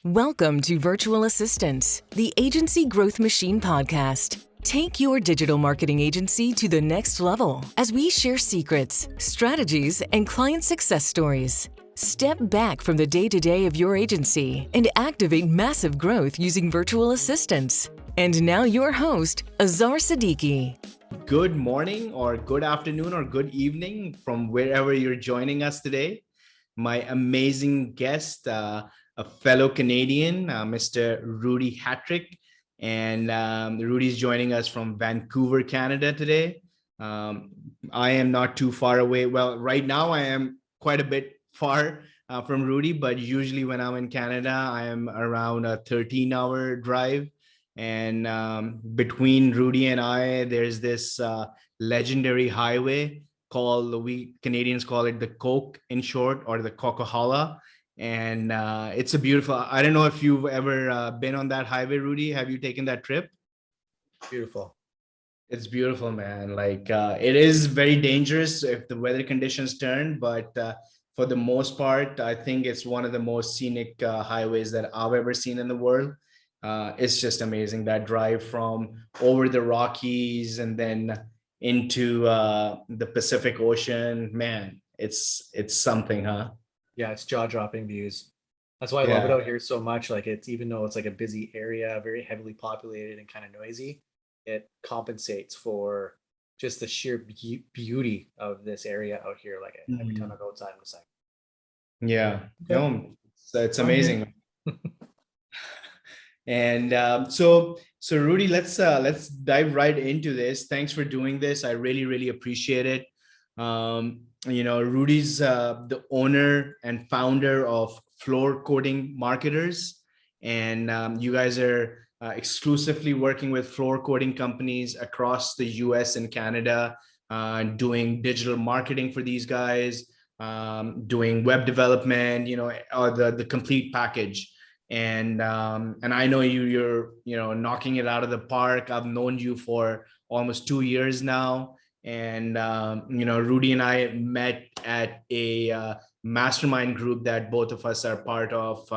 Welcome to Virtual Assistants, the Agency Growth Machine podcast. Take your digital marketing agency to the next level as we share secrets, strategies, and client success stories. Step back from the day-to-day of your agency and activate massive growth using virtual assistants. And now your host, Azar Siddiqui. Good morning or good afternoon or good evening from wherever you're joining us today. My amazing guest, a fellow Canadian, Mr. Rudy Hettrick. And Rudy's joining us from Vancouver, Canada today. I am not too far away. Well, right now I am quite a bit far from Rudy, but usually when I'm in Canada, I am around a 13-hour drive. And between Rudy and I, there's this legendary highway called, we Canadians call it the Coke in short, or the Coquihalla. And it's a beautiful, I don't know if you've ever been on that highway, Rudy. Have you taken that trip? Beautiful. It's beautiful, man. Like it is very dangerous if the weather conditions turn, but for the most part, I think it's one of the most scenic highways that I've ever seen in the world. It's just amazing, that drive from over the Rockies and then into the Pacific Ocean. Man, it's something, huh? Yeah, it's jaw-dropping views. That's why I love it out here so much. Like, it's, even though it's like a busy area, very heavily populated and kind of noisy, it compensates for just the sheer beauty of this area out here. Like every time I go outside, I'm just like, Yeah, no, it's amazing. And so Rudy, let's dive right into this. Thanks for doing this. I really appreciate it. Rudy's the owner and founder of Floor Coding Marketers, and you guys are exclusively working with floor coding companies across the US and Canada, doing digital marketing for these guys, doing web development, the complete package. And I know you're knocking it out of the park. I've known you for almost 2 years now. And Rudy and I met at a mastermind group that both of us are part of.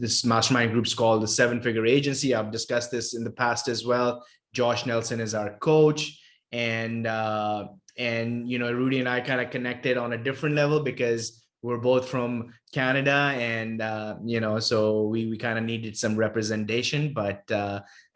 This mastermind group's called the Seven Figure Agency. I've discussed this in the past as well. Josh Nelson is our coach, and Rudy and I kind of connected on a different level because we're both from Canada, and so we kind of needed some representation. But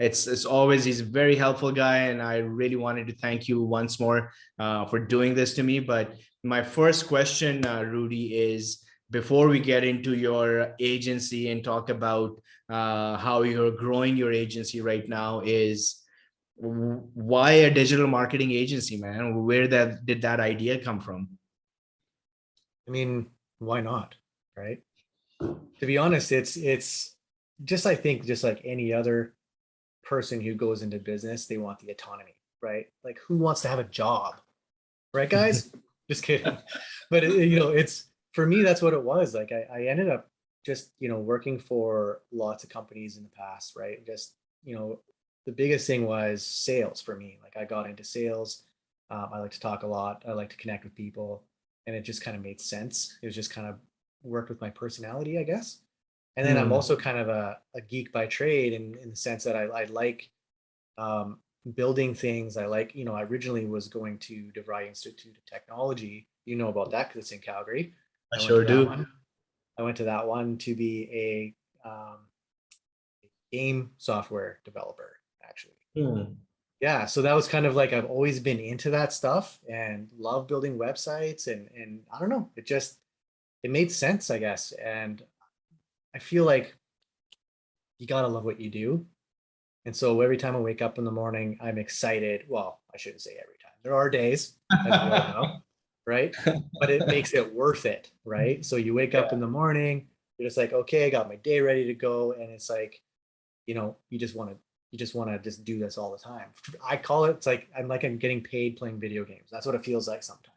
it's always, he's a very helpful guy, and I really wanted to thank you once more for doing this to me. But my first question, Rudy, is before we get into your agency and talk about how you're growing your agency right now, is why a digital marketing agency, man? Where did that idea come from? I mean, why not? Right? To be honest, it's just, I think, just like any other person who goes into business, they want the autonomy, right? Like, who wants to have a job, right, guys? Just kidding. But it's, for me, that's what it was. Like, I ended up just working for lots of companies in the past, right? Just the biggest thing was sales for me. Like, I got into sales. I like to talk a lot. I like to connect with people, and it just kind of made sense. It was just kind of worked with my personality, I guess. And then I'm also kind of a geek by trade in the sense that I like building things. I like, I originally was going to DeVry Institute of Technology. You know about that because it's in Calgary. I sure do. I went to that one to be a game software developer, actually. Yeah, so that was kind of like, I've always been into that stuff and love building websites, and I don't know, it made sense, I guess. And I feel like you gotta love what you do. And so every time I wake up in the morning, I'm excited. Well, I shouldn't say every time. There are days, as we all know, right? But it makes it worth it, right? So you wake up in the morning, you're just like, okay, I got my day ready to go, and it's like, you just want to just do this all the time. I call it, it's like I'm getting paid playing video games. That's what it feels like sometimes.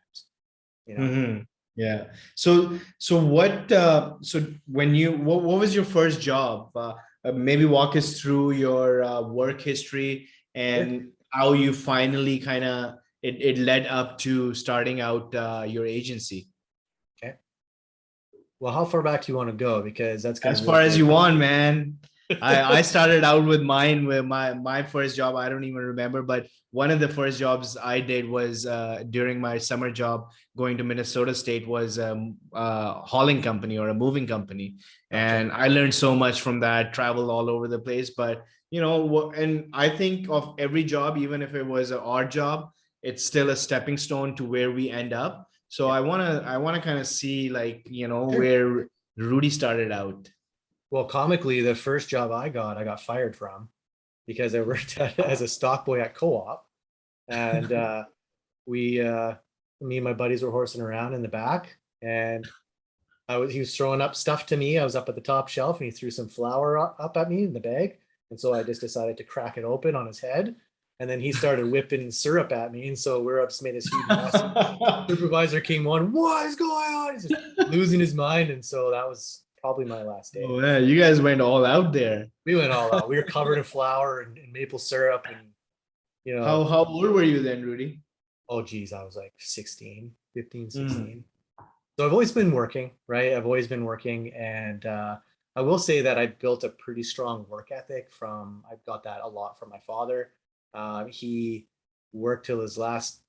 Yeah. So what? So what was your first job? Maybe walk us through your work history and how you finally kind of it led up to starting out your agency. Okay. Well, how far back do you want to go? Because that's going As to far really as play you for want, man. I started out with mine with my first job. I don't even remember, but one of the first jobs I did was during my summer job going to Minnesota State was hauling company or a moving company, Gotcha. and I learned so much from that. Traveled all over the place, but and I think of every job, even if it was an odd job, it's still a stepping stone to where we end up. So Yeah. I wanna kind of see like Sure. where Rudy started out. Well, comically, the first job I got fired from because I worked as a stock boy at Co-op, and we, me and my buddies were horsing around in the back, and he was throwing up stuff to me. I was up at the top shelf, and he threw some flour up at me in the bag, and so I just decided to crack it open on his head, and then he started whipping syrup at me, and so we're just made this huge mess. Supervisor came on, what is going on? He's just losing his mind, and so that was probably my last day. Oh man, you guys went all out there. We went all out. We were covered in flour and maple syrup, and How old were you then, Rudy? oh geez, I was like 16, 15, Mm. 16. So I've always been working, right? I've always been working, and I will say that I built a pretty strong work ethic from. I got that a lot from my father. He worked till his last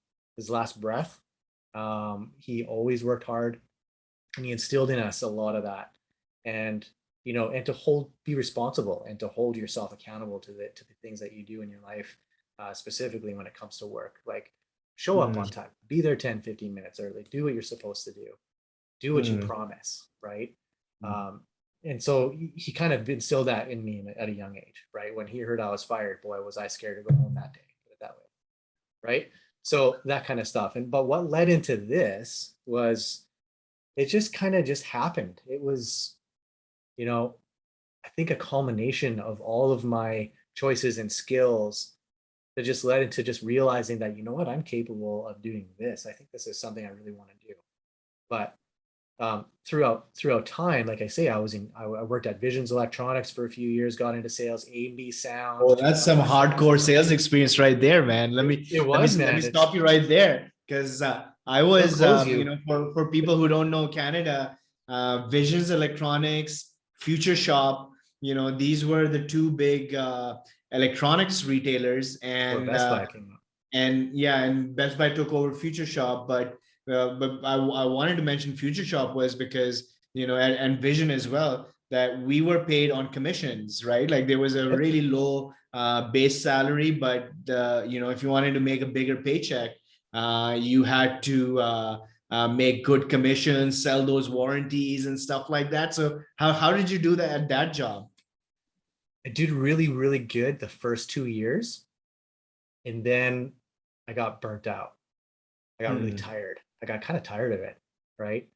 breath. He always worked hard, and he instilled in us a lot of that. And and to be responsible, and to hold yourself accountable to the things that you do in your life, specifically when it comes to work. Like, show up Mm. on time, be there 10, 15 minutes early, do what you're supposed to do what you Mm. promise, right? And so he kind of instilled that in me at a young age, right? When he heard I was fired, boy, was I scared to go home that day, put it that way, right? So that kind of stuff. But what led into this was, it just kind of just happened. It was, you know, I think a culmination of all of my choices and skills that just led into just realizing that, you know what, I'm capable of doing this. I think this is something I really want to do. But throughout time, like I say, I worked at Visions Electronics for a few years, got into sales, A&B Oh, Sound, that's some 2000. hardcore sales experience right there, man. Let me It let me was, let me man. stop you right there because I They'll was close you. for people who don't know Canada, Visions Electronics, Future Shop, these were the two big electronics retailers, Or and Best Buy came up. and yeah, and Best Buy took over Future Shop, but I wanted to mention Future Shop was because and Vision as well, that we were paid on commissions, right? Like there was a Yep. really low base salary, but if you wanted to make a bigger paycheck, you had to make good commissions, sell those warranties and stuff like that. So how did you do that at that job? I did really, really good the first 2 years, and then I got burnt out. I got really Hmm. tired. I got kind of tired of it, right?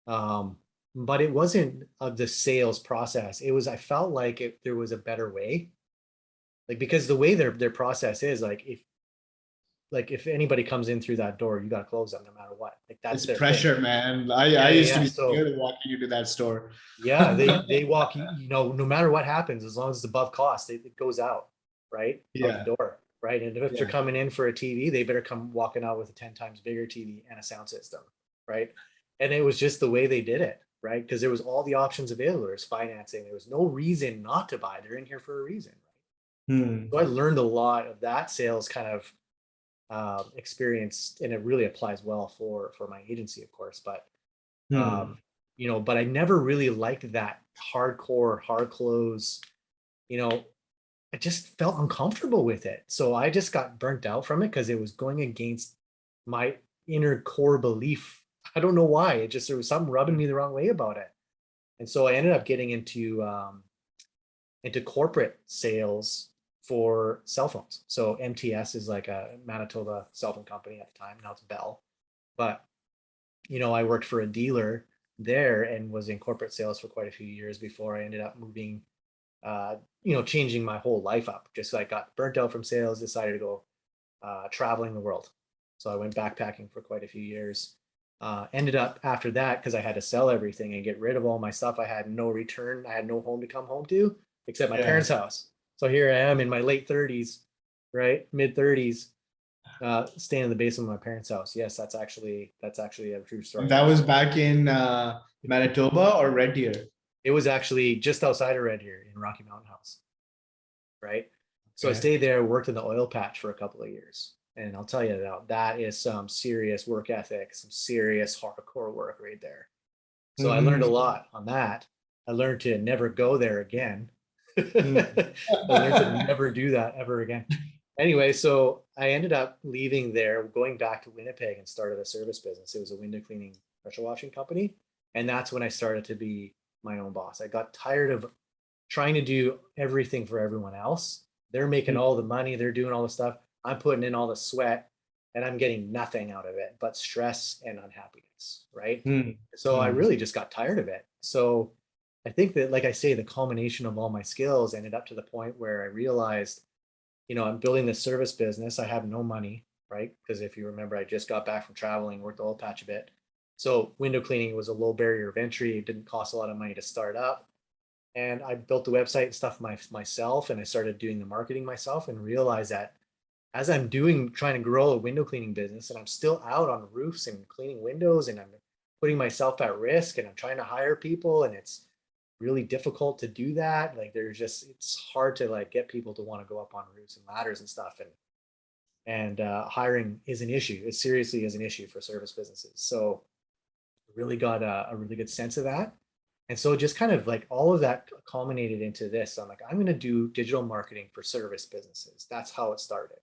Um, but it wasn't of the sales process. It was, I felt like there was a better way, like, because the way their process is, like if anybody comes in through that door, you got to close them no matter what. Like, that's It's their thing. pressure, man. I Yeah, yeah, used to yeah. be So scared of walking into that store. yeah, they walk, no matter what happens, as long as it's above cost, it goes out, right? Out the Yeah, door, right? And if they're yeah. coming in for a TV, they better come walking out with a 10 times bigger TV and a sound system, right? And it was just the way they did it, right? Because there was all the options available. There was financing. There was no reason not to buy. They're in here for a reason, right? Hmm. So I learned a lot of that sales kind of experience, and it really applies well for my agency, of course. But Hmm. um, but I never really liked that hardcore, hard close. You know, I just felt uncomfortable with it. So I just got burnt out from it because it was going against my inner core belief. I don't know why. There was something rubbing me the wrong way about it. And so I ended up getting into corporate sales for cell phones. So MTS is like a Manitoba cell phone company at the time. Now it's Bell. But I worked for a dealer there and was in corporate sales for quite a few years before I ended up moving, changing my whole life up. Just like got burnt out from sales, decided to go traveling the world. So I went backpacking for quite a few years. Ended up after that, because I had to sell everything and get rid of all my stuff. I had no return. I had no home to come home to except my Yeah. parents' house. So here I am in my late 30s, right? Mid 30s, staying in the basement of my parents' house. Yes, that's actually a true story. That was back in Manitoba or Red Deer? It was actually just outside of Red Deer in Rocky Mountain House, right? So I Okay. stayed there, worked in the oil patch for a couple of years. And I'll tell you that is some serious work ethic, some serious hardcore work right there. So I learned a Mm-hmm. lot on that. I learned to never go there again. Mm. I learned to never do that ever again. Anyway, so I ended up leaving there, going back to Winnipeg and started a service business. It was a window cleaning pressure washing company. And that's when I started to be my own boss. I got tired of trying to do everything for everyone else. They're making all the money, they're doing all the stuff. I'm putting in all the sweat and I'm getting nothing out of it but stress and unhappiness, right? Mm. So I Mm. really just got tired of it. So I think that, like I say, the culmination of all my skills ended up to the point where I realized, I'm building this service business. I have no money, right? Because if you remember, I just got back from traveling, worked the oil patch a bit. So window cleaning was a low barrier of entry. It didn't cost a lot of money to start up. And I built the website and stuff myself, and I started doing the marketing myself, and realized that as I'm trying to grow a window cleaning business, and I'm still out on roofs and cleaning windows, and I'm putting myself at risk, and I'm trying to hire people, and it's really difficult to do that. Like it's hard to like get people to want to go up on roofs and ladders and stuff, and hiring is an issue. It seriously is an issue for service businesses. So I really got a really good sense of that. And so just kind of like all of that culminated into this. I'm like, I'm going to do digital marketing for service businesses. That's how it started.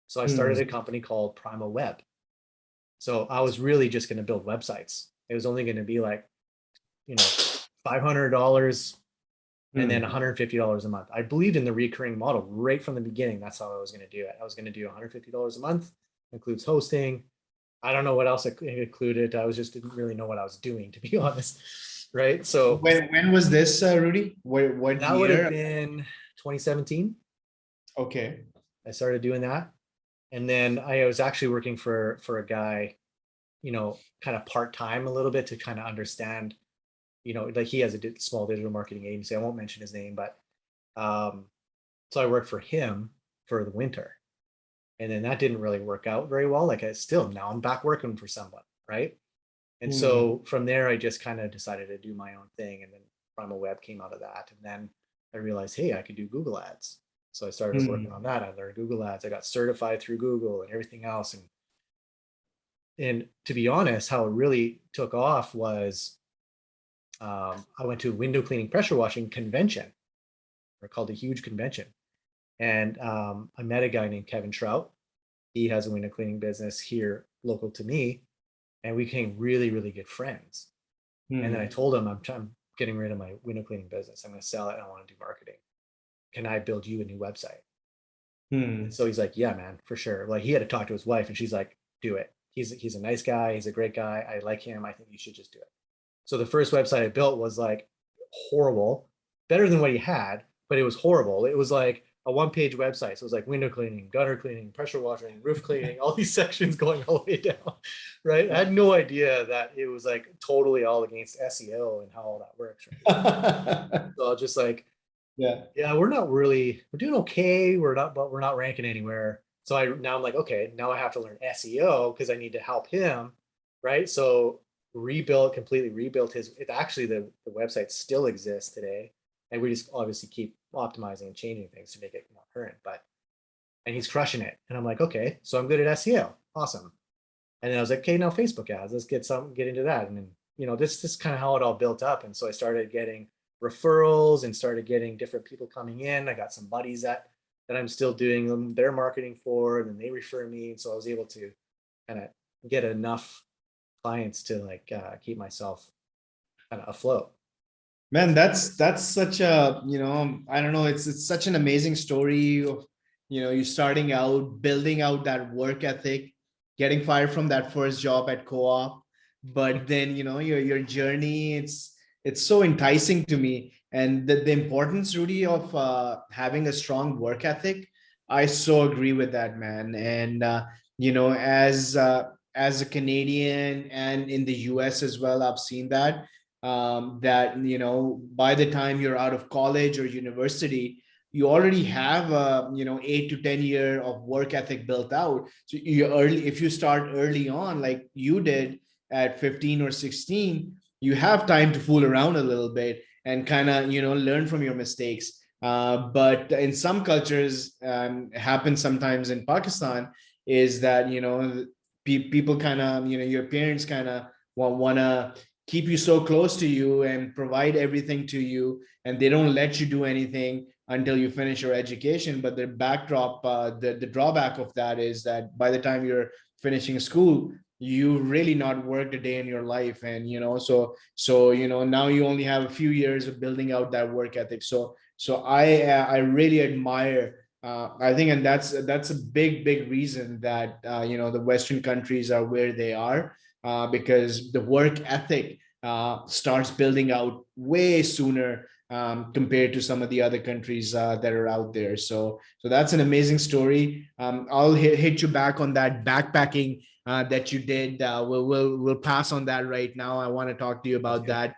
So I started Mm. a company called Primal Web. So I was really just going to build websites. It was only going to be like, $500 and then Mm. $150 a month. I believed in the recurring model right from the beginning. That's how I was going to do it. I was going to do $150 a month, includes hosting. I don't know what else it included. I was just didn't really know what I was doing, to be honest. Right. So When was this, Rudy? What that would have year? been 2017. Okay. I started doing that. And then I was actually working for a guy, kind of part-time a little bit to kind of understand, like he has a small digital marketing agency. I won't mention his name, but so I worked for him for the winter. And then that didn't really work out very well. Like now I'm back working for someone, right? And Mm. so from there, I just kind of decided to do my own thing. And then Primal Web came out of that. And then I realized, hey, I could do Google Ads. So I started working Mm. on that. I learned Google Ads. I got certified through Google and everything else. And to be honest, how it really took off was I went to a window cleaning pressure washing convention, or called a huge convention. And I met a guy named Kevin Trout. He has a window cleaning business here local to me. And we became really, really good friends. And then I Mm. told him, I'm getting rid of my window cleaning business. I'm going to sell it and I want to do marketing. Can I build you a new website? And Mm. so he's like, yeah, man, for sure. Like he had to talk to his wife and she's like, do it. He's a nice guy. He's a great guy. I like him. I think you should just do it. So the first website I built was like horrible, better than what he had, but it was horrible. It was like a one-page website. So it was like window cleaning, gutter cleaning, pressure washing, roof cleaning, all these sections going all the way down, right? I had no idea that it was like totally all against SEO and how all that works, right? So I was just like, Yeah. yeah, we're doing okay. But we're not ranking anywhere. So I'm like, okay, now I have to learn SEO because I need to help him, right? So completely rebuilt the website still exists today. And we just obviously keep optimizing and changing things to make it more current. And he's crushing it. And I'm like, okay, so I'm good at SEO. Awesome. And then I was like, okay, now Facebook ads, let's get into that. And then, this is kind of how it all built up. And so I started getting referrals and started getting different people coming in. I got some buddies that I'm still doing their marketing for, and then they refer me. And so I was able to kind of get enough clients to like keep myself kind of afloat. Man, that's such a, I don't know, it's such an amazing story of, you starting out, building out that work ethic, getting fired from that first job at co-op, but then, your journey, it's so enticing to me. And the importance, Rudy, of having a strong work ethic, I so agree with that, man. And as a Canadian and in the US as well, I've seen that that by the time you're out of college or university, you already have a 8 to 10 year of work ethic built out. So if you start early on like you did at 15 or 16, you have time to fool around a little bit and kind of, learn from your mistakes. But in some cultures, happens sometimes in Pakistan, is that, people kind of, your parents kind of want to keep you so close to you and provide everything to you, and they don't let you do anything until you finish your education. But the backdrop, the drawback of that is that by the time you're finishing school, you really not worked a day in your life. And now you only have a few years of building out that work ethic. So I really admire, I think, and that's a big reason that the Western countries are where they are, because the work ethic starts building out way sooner, compared to some of the other countries that are out there. So that's an amazing story. I'll hit you back on that backpacking that you did. We'll pass on that right now. I want to talk to you about that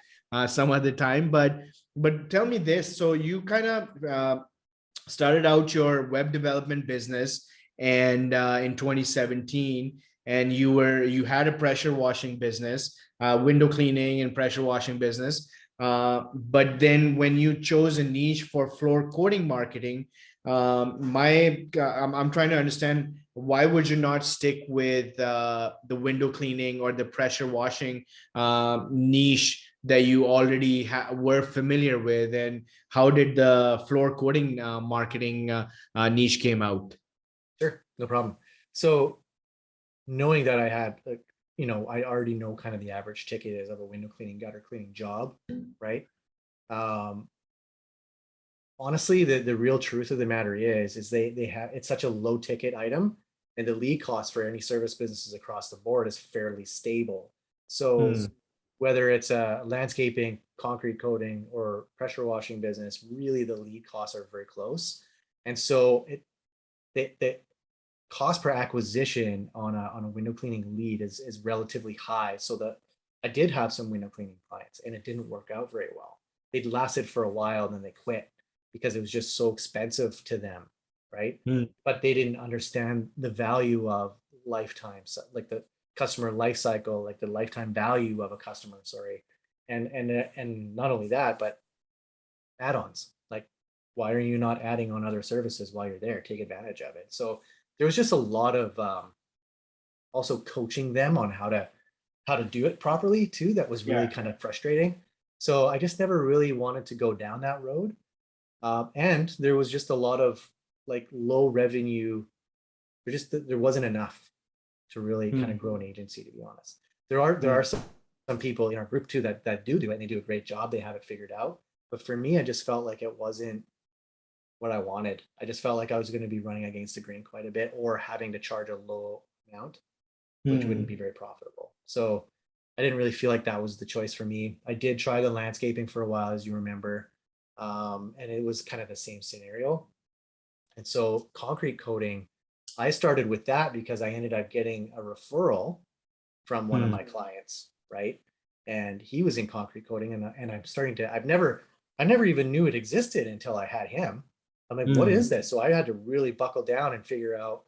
some other time. But tell me this. So you kind of started out your web development business, and in 2017, and you had a pressure washing business, window cleaning and pressure washing business. But then when you chose a niche for floor coating marketing, I'm trying to understand, why would you not stick with the window cleaning or the pressure washing niche that you already were familiar with, and how did the floor coating marketing niche came out? Sure, no problem. So knowing that I had, I already know kind of the average ticket is of a window cleaning, gutter cleaning job, right? Honestly, the real truth of the matter is they have, it's such a low ticket item, and the lead cost for any service businesses across the board is fairly stable. So whether it's a landscaping, concrete coating, or pressure washing business, really the lead costs are very close. And so the cost per acquisition on a window cleaning lead is relatively high. So that I did have some window cleaning clients, and it didn't work out very well. They'd lasted for a while, and then they quit because it was just so expensive to them, right? But they didn't understand the value of lifetime, like the customer life cycle, like the lifetime value of a customer, sorry. And not only that, but add-ons. Like, why are you not adding on other services while you're there? Take advantage of it. So there was just a lot of also coaching them on how to do it properly too. That was really kind of frustrating. So I just never really wanted to go down that road. And there was just a lot of like low revenue. There wasn't enough to really kind of grow an agency, to be honest. There are some people in our group too that do it, and they do a great job. They have it figured out. But for me, I just felt like it wasn't what I wanted. I just felt like I was going to be running against the grain quite a bit, or having to charge a low amount, which wouldn't be very profitable. So I didn't really feel like that was the choice for me. I did try the landscaping for a while, as you remember. And it was kind of the same scenario. And so concrete coating, I started with that because I ended up getting a referral from one of my clients, right? And he was in concrete coating, and I'm starting to, I never even knew it existed until I had him. I'm like, what is this? So I had to really buckle down and figure out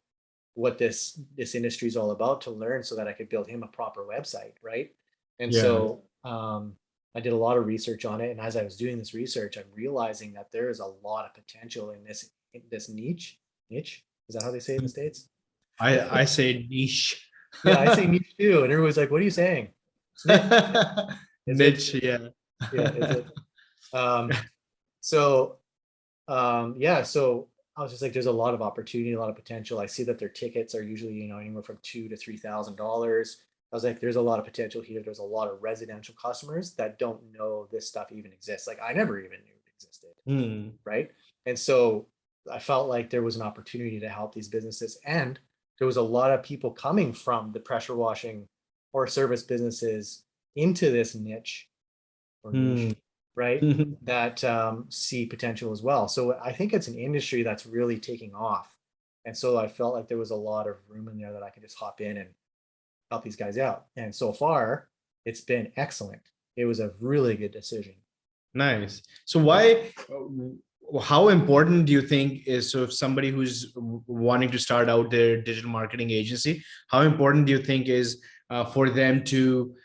what this industry is all about to learn, so that I could build him a proper website, right? And so I did a lot of research on it, and as I was doing this research, I'm realizing that there is a lot of potential in this niche. Is that how they say it in the States? I say niche. Yeah, I say niche too, and everyone's like, "What are you saying?" Niche, yeah. Is it? So so I was just like, there's a lot of opportunity, a lot of potential. I see that their tickets are usually, anywhere from $2,000 to $3,000. I was like, there's a lot of potential here. There's a lot of residential customers that don't know this stuff even exists. Like, I never even knew it existed, right? And so I felt like there was an opportunity to help these businesses. And there was a lot of people coming from the pressure washing or service businesses into this niche, right? That see potential as well. So I think it's an industry that's really taking off. And so I felt like there was a lot of room in there that I could just hop in and help these guys out. And so far, it's been excellent. It was a really good decision. Nice. So how important do you think is, so if somebody who's wanting to start out their digital marketing agency, how important do you think is for them to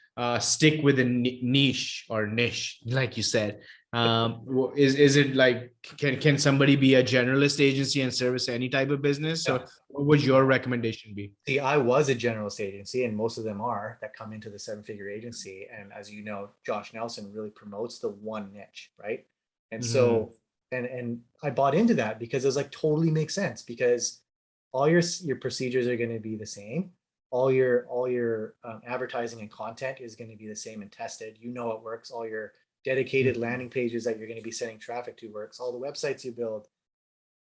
stick with a niche or niche, like you said? Is it like, can somebody be a generalist agency and service any type of business? So Yeah. what would your recommendation be? See, I was a generalist agency, and most of them are that come into the seven-figure agency. And as you know, Josh Nelson really promotes the one niche, right? And Mhm. so, and I bought into that because it was like totally makes sense because all your procedures are going to be the same. All your advertising and content is going to be the same and tested. You know it works. All your dedicated landing pages that you're going to be sending traffic to works. All the websites you build,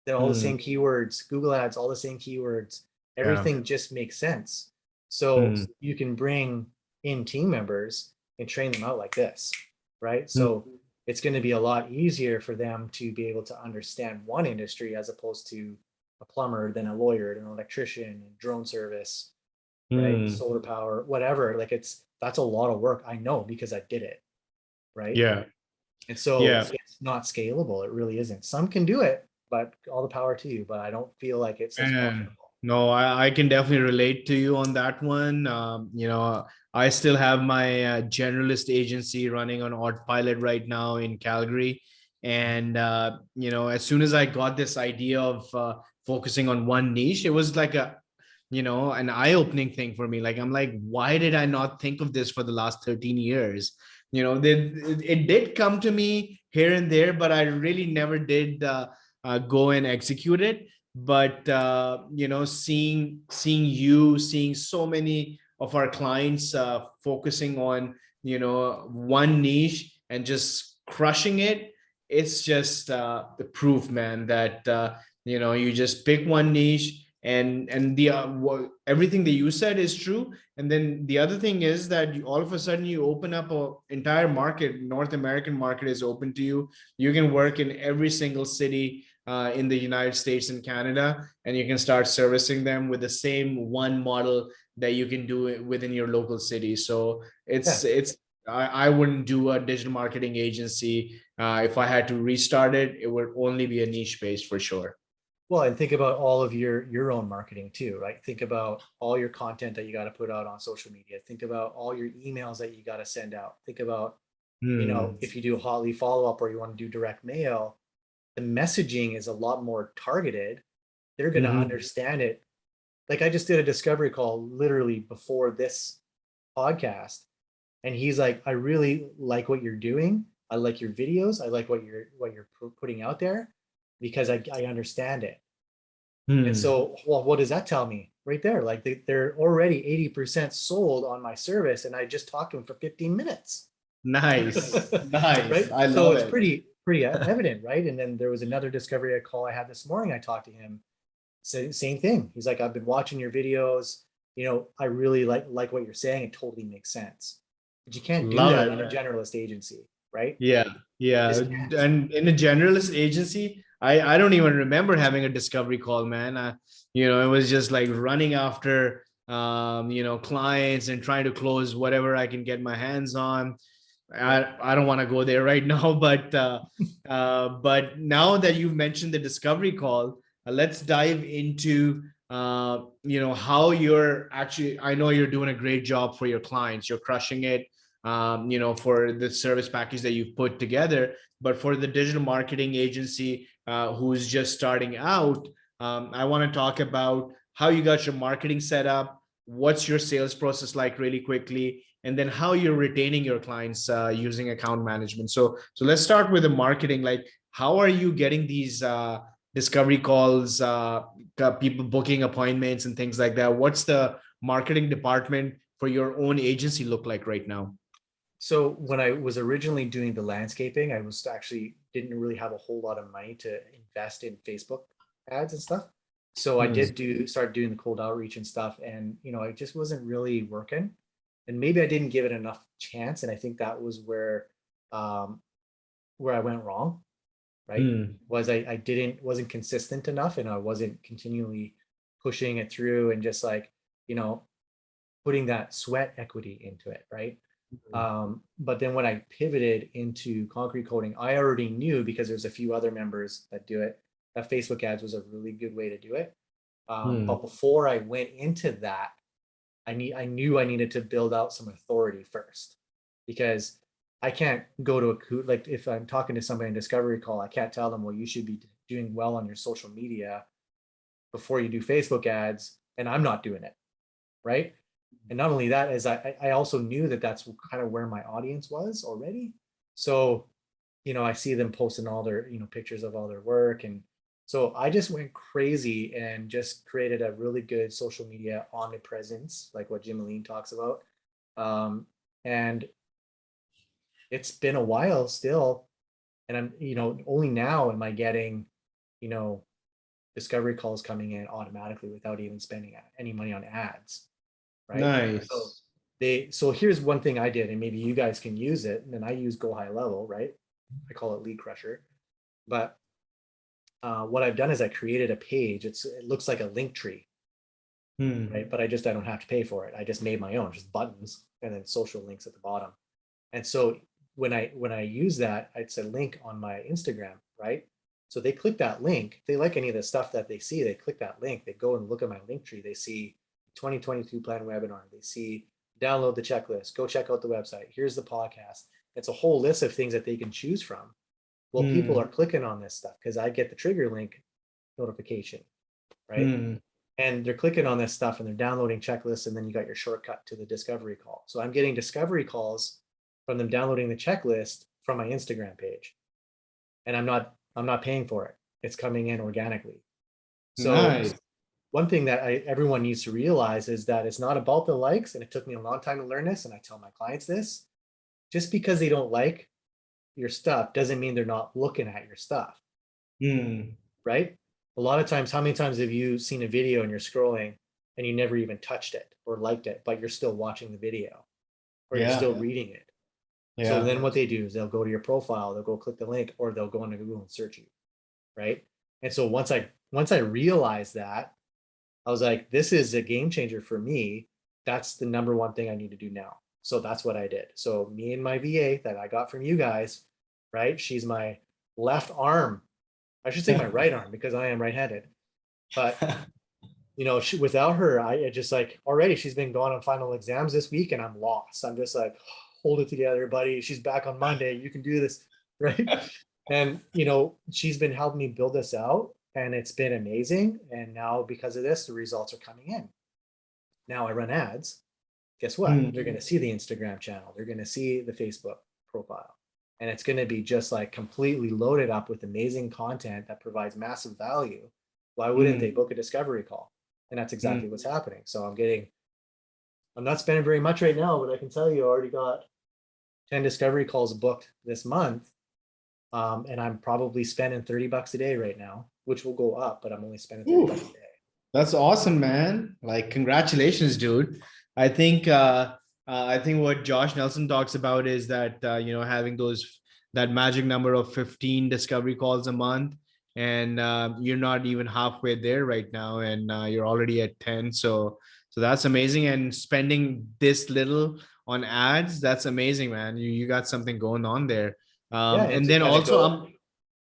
they're all the Mm. same keywords. Google Ads, all the same keywords. Yeah. Everything just makes sense. So Mm. you can bring in team members and train them out like this, right? Mm. So it's going to be a lot easier for them to be able to understand one industry as opposed to a plumber, then a lawyer, then an electrician, and drone service, right? Mm. Solar power, whatever. Like that's a lot of work. I know because I did it, right? Yeah. And so Yeah. it's not scalable. It really isn't. Some can do it, but all the power to you. But I don't feel like it's as And profitable. no, I can definitely relate to you on that one. I still have my generalist agency running on autopilot right now in Calgary. And, as soon as I got this idea of focusing on one niche, it was like an eye-opening thing for me. Like, I'm like, why did I not think of this for the last 13 years? It did come to me here and there, but I really never did go and execute it. But seeing so many of our clients focusing on one niche and just crushing it, it's just the proof, man, that you just pick one niche, and everything that you said is true. And then the other thing is that all of a sudden you open up a entire market. North American market is open to you. You can work in every single city in the United States and Canada, and you can start servicing them with the same one model that you can do it within your local city. So Yeah. I wouldn't do a digital marketing agency. If I had to restart it, it would only be a niche based for sure. Well, and think about all of your own marketing too, right? Think about all your content that you got to put out on social media. Think about all your emails that you got to send out. Think about, Hmm. if you do a hot lead follow-up or you want to do direct mail, the messaging is a lot more targeted. They're going to Mhm. understand it. Like I just did a discovery call literally before this podcast, and he's like, I really like what you're doing. I like your videos. I like what you're putting out there because I understand it. And Hmm. so, well, what does that tell me right there? Like they're already 80% sold on my service, and I just talked to them for 15 minutes. Nice. Nice. Right? I So love it's it. pretty evident, right? And then there was another discovery call I had this morning. I talked to him, same thing. He's like, I've been watching your videos. I really like what you're saying. It totally makes sense. But you can't do Love that it. in a generalist agency, right? Yeah, You yeah. just can't. And in a generalist agency, I don't even remember having a discovery call, man. It was just like running after clients and trying to close whatever I can get my hands on. Yeah. I don't want to go there right now, but now that you've mentioned the discovery call, let's dive into how you're actually. I know you're doing a great job for your clients. You're crushing it, for the service package that you've put together. But for the digital marketing agency who's just starting out, I want to talk about how you got your marketing set up. What's your sales process like, really quickly, and then how you're retaining your clients using account management. So let's start with the marketing. Like, how are you getting these discovery calls, people booking appointments and things like that? What's the marketing department for your own agency look like right now? So when I was originally doing the landscaping, I was actually didn't really have a whole lot of money to invest in Facebook ads and stuff. So I Hmm. did start doing the cold outreach and stuff, and it just wasn't really working. And maybe I didn't give it enough chance, and I think that was um, where I went wrong. Right? Hmm. Was I didn't wasn't consistent enough, and I wasn't continually pushing it through and just like you know putting that sweat equity into it, right? But then when I pivoted into concrete coating, I already knew because there's a few other members that do it, that Facebook ads was a really good way to do it. Hmm. But before I went into that, I knew I needed to build out some authority first, because I can't go to like if I'm talking to somebody in discovery call, I can't tell them, well, you should be doing well on your social media before you do Facebook ads, and I'm not doing it, right? And not only that, is I also knew that that's kind of where my audience was already. So, I see them posting all their, pictures of all their work. And so I just went crazy and just created a really good social media omnipresence, like what Jim Aline talks about. And it's been a while still. And I'm, only now am I getting, discovery calls coming in automatically without even spending any money on ads. Right. Nice. So here's one thing I did, and maybe you guys can use it. And then I use Go High Level, right? I call it Lead Crusher. But what I've done is I created a page. It looks like a link tree, right? But I don't have to pay for it. I just made my own, just buttons and then social links at the bottom. And so when I use that, it's a link on my Instagram, right? So they click that link. If they like any of the stuff that they see, they click that link. They go and look at my link tree. They see 2022 plan webinar. They see download the checklist, go check out the website. Here's the podcast. It's a whole list of things that they can choose from. Well, people are clicking on this stuff because I get the trigger link notification, right? And they're clicking on this stuff and they're downloading checklists, and then you got your shortcut to the discovery call. So I'm getting discovery calls from them downloading the checklist from my Instagram page, and I'm not paying for it. It's coming in organically. So nice. One thing that everyone needs to realize is that it's not about the likes, and it took me a long time to learn this, and I tell my clients this. Just because they don't like your stuff doesn't mean they're not looking at your stuff. Right? A lot of times, how many times have you seen a video and you're scrolling and you never even touched it or liked it, but you're still watching the video, or you're still reading it? So then what they do is they'll go to your profile, they'll go click the link, or they'll go into Google and search you, right? And so once I realized that, I was like, this is a game changer for me. That's the number one thing I need to do now. So that's what I did. So me and my VA that I got from you guys, right? She's my left arm. I should say my right arm, because I am right-handed. But without her, I just like, already she's been gone on final exams this week and I'm lost. I'm just like, hold it together, buddy. She's back on Monday. You can do this, right? And she's been helping me build this out, and it's been amazing. And now because of this, the results are coming in. Now I run ads. Guess what? They're going to see the Instagram channel. They're going to see the Facebook profile. And it's going to be just like completely loaded up with amazing content that provides massive value. Why wouldn't they book a discovery call? And that's exactly what's happening. So I'm not spending very much right now, but I can tell you I already got 10 discovery calls booked this month. And I'm probably spending $30 a day right now, which will go up, but I'm only spending $30 a day. That's awesome, man. Like, congratulations, dude. I think what Josh Nelson talks about is that, having that magic number of 15 discovery calls a month, and you're not even halfway there right now, and you're already at 10. So that's amazing. And spending this little on ads, that's amazing, man. You got something going on there. And then also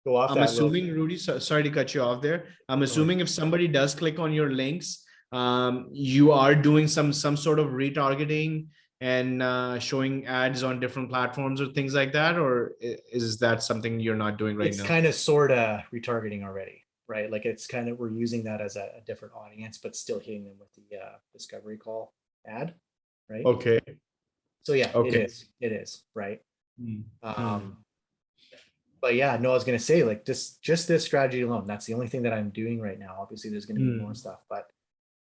I'm assuming, Rudy, sorry to cut you off there. I'm assuming if somebody does click on your links, you are doing some sort of retargeting and showing ads on different platforms or things like that, or is that something you're not doing right now? It's kind of sort of retargeting already, right? Like it's kind of, we're using that as a different audience, but still hitting them with the discovery call ad, right? Okay. So yeah, it is, right? But yeah, no, I was going to say, like, just this strategy alone, that's the only thing that I'm doing right now. Obviously there's going to be more stuff, but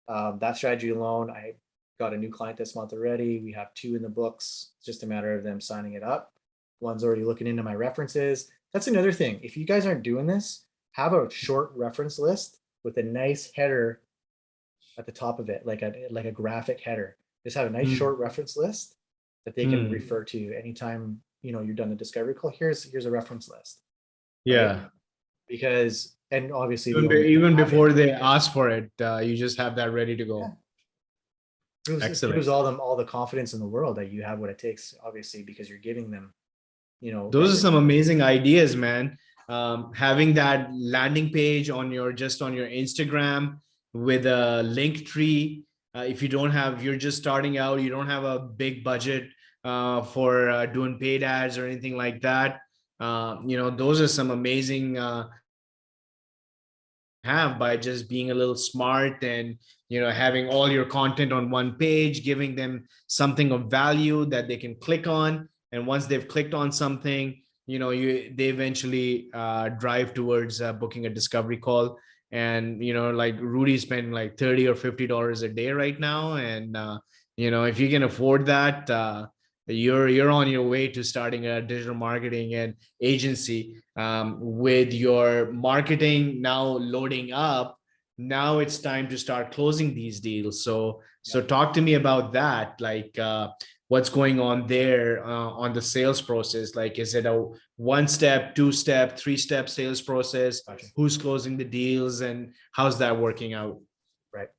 that strategy alone, I got a new client this month already. We have 2 in the books. It's just a matter of them signing it up. One's already looking into my references. That's another thing. If you guys aren't doing this, have a short reference list with a nice header at the top of it, like a graphic header. Just have a nice short reference list that they can refer to anytime you're done the discovery call. Here's a reference list. Yeah. Because, and obviously even before they ask for it, you just have that ready to go. It gives all the confidence in the world that you have what it takes, obviously, because you're giving them, those are some amazing ideas, man. Having that landing page on your Instagram with a link tree if you're just starting out, you don't have a big budget for doing paid ads or anything like that. Those are some amazing have by just being a little smart and having all your content on one page, giving them something of value that they can click on, and once they've clicked on something, they eventually drive towards booking a discovery call. And like Rudy spending like $30 or $50 a day right now, and if you can afford that, you're on your way to starting a digital marketing and agency. With your marketing now loading up, now it's time to start closing these deals. So talk to me about that, like what's going on there on the sales process. Like, is it a one step, two step, three step sales process? Gotcha. Who's closing the deals and how's that working out? Right.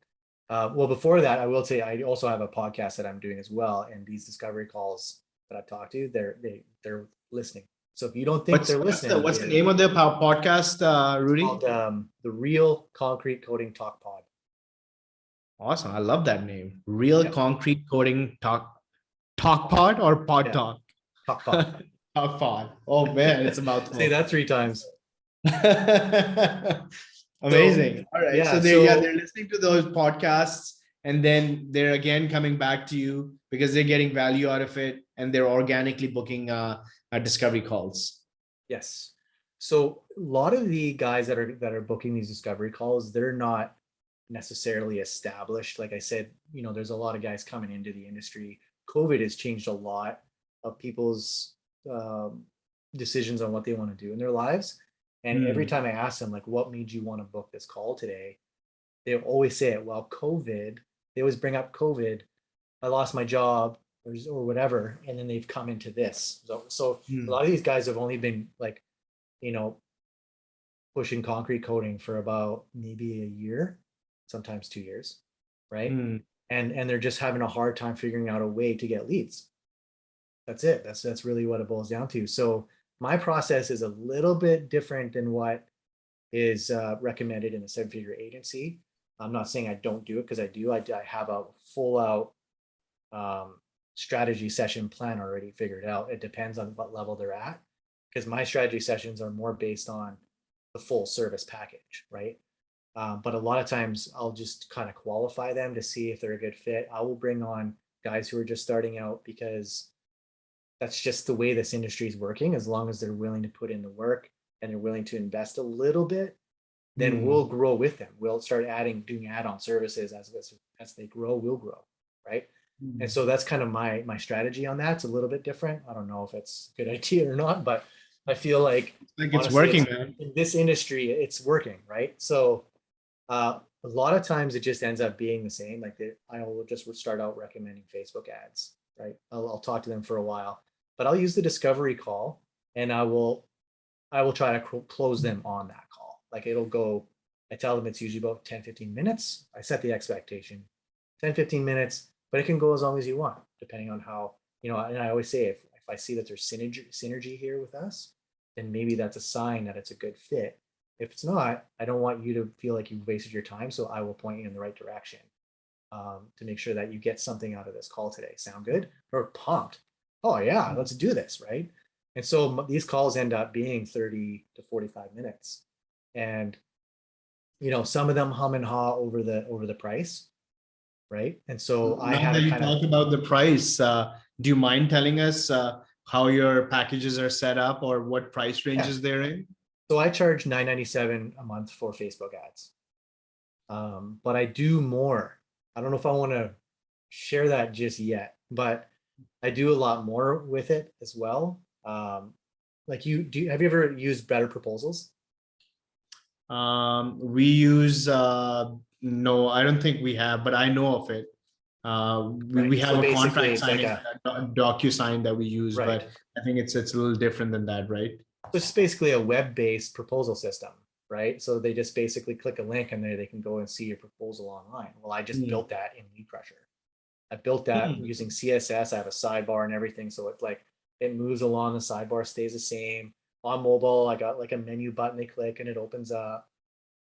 Well, before that, I will say I also have a podcast that I'm doing as well, and these discovery calls that I've talked to, they're listening. So if you don't think they're listening, what's the name of the podcast, Rudy? Called the Real Concrete Coding Talk Pod. Awesome. I love that name. Real Concrete Coding Talk Pod or Pod Yeah. Talk? Talk Pod. Talk Pod. Oh man, it's a mouthful. Say that 3 times. Amazing. All right. Yeah, So they're listening to those podcasts, and then they're again coming back to you because they're getting value out of it, and they're organically booking discovery calls. Yes. So a lot of the guys that are booking these discovery calls, they're not necessarily established. Like I said, there's a lot of guys coming into the industry. COVID has changed a lot of people's decisions on what they want to do in their lives. And every time I ask them, like, what made you want to book this call today? They always say it. Well, COVID. They always bring up COVID. I lost my job or whatever, and then they've come into this. So a lot of these guys have only been like, pushing concrete coding for about maybe a year, sometimes 2 years, right? And they're just having a hard time figuring out a way to get leads. That's it. That's really what it boils down to. So my process is a little bit different than what is recommended in a 7-figure agency. I'm not saying I don't do it, because I do. I have a full out strategy session plan already figured out. It depends on what level they're at, because my strategy sessions are more based on the full service package, right? But a lot of times I'll just kind of qualify them to see if they're a good fit. I will bring on guys who are just starting out, because that's just the way this industry is working. As long as they're willing to put in the work and they're willing to invest a little bit, then we'll grow with them. We'll start doing add-on services as they grow, we'll grow, right? And so that's kind of my strategy on that. It's a little bit different. I don't know if it's a good idea or not, but I feel like it's honestly, working, man. in this industry, it's working, right? So a lot of times it just ends up being the same. Like I will just start out recommending Facebook ads, right? I'll talk to them for a while, but I'll use the discovery call, and I will try to close them on that call. Like I tell them it's usually about 10-15 minutes. I set the expectation 10-15 minutes, but it can go as long as you want, depending on how, and I always say, if I see that there's synergy here with us, then maybe that's a sign that it's a good fit. If it's not, I don't want you to feel like you've wasted your time. So I will point you in the right direction to make sure that you get something out of this call today. Sound good? Or pumped? Oh yeah, let's do this, right? And so these calls end up being 30 to 45 minutes. And some of them hum and haw over the price, right? And so I have you talk about the price. Do you mind telling us how your packages are set up or what price ranges they're in? So I charge $9.97 a month for Facebook ads, but I do more. I don't know if I want to share that just yet, but I do a lot more with it as well. Like have you ever used Better Proposals? We use no, I don't think we have, but I know of it. We have a contract signing, DocuSign that we use, but I think it's a little different than that, right? So it's basically a web-based proposal system, right? So they just basically click a link and they can go and see your proposal online. Well, I just built that in Lead Crusher. I built that using CSS. I have a sidebar and everything, so it's like it moves along. The sidebar stays the same. On mobile, I got like a menu button they click and it opens up,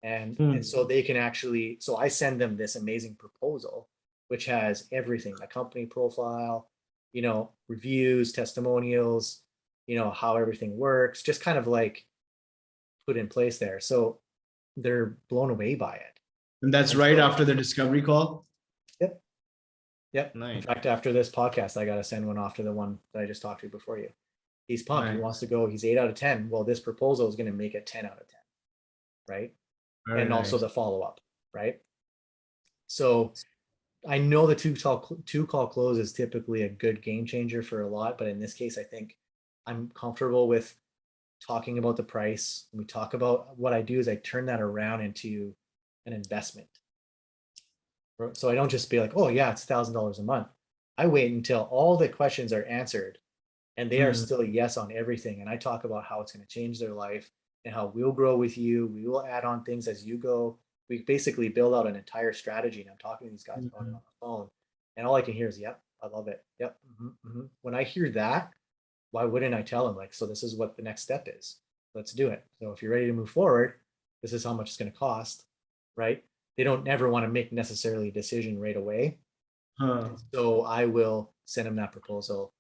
and so they can actually. So I send them this amazing proposal, which has everything, the company profile, reviews, testimonials, how everything works, just kind of like put in place there. So they're blown away by it. And that's right after the discovery call? Yep. Yep. Nice. In fact, after this podcast, I got to send one off to the one that I just talked to before you. He's pumped. Nice. He wants to go. He's 8 out of 10. Well, this proposal is going to make it 10 out of 10. Right. Very and also nice. the follow-up. Right. So I know the two call close is typically a good game changer for a lot, but in this case, I think I'm comfortable with talking about the price. When we talk about what I do is I turn that around into an investment. So I don't just be like, oh yeah, it's $1,000 a month. I wait until all the questions are answered and they are still yes on everything. And I talk about how it's going to change their life and how we'll grow with you. We will add on things as you go. We basically build out an entire strategy. And I'm talking to these guys about it on the phone. And all I can hear is, yep, I love it. Yep. When I hear that, why wouldn't I tell them, like, so this is what the next step is. Let's do it. So if you're ready to move forward, this is how much it's going to cost, right? They don't ever want to make necessarily a decision right away. So I will send them that proposal.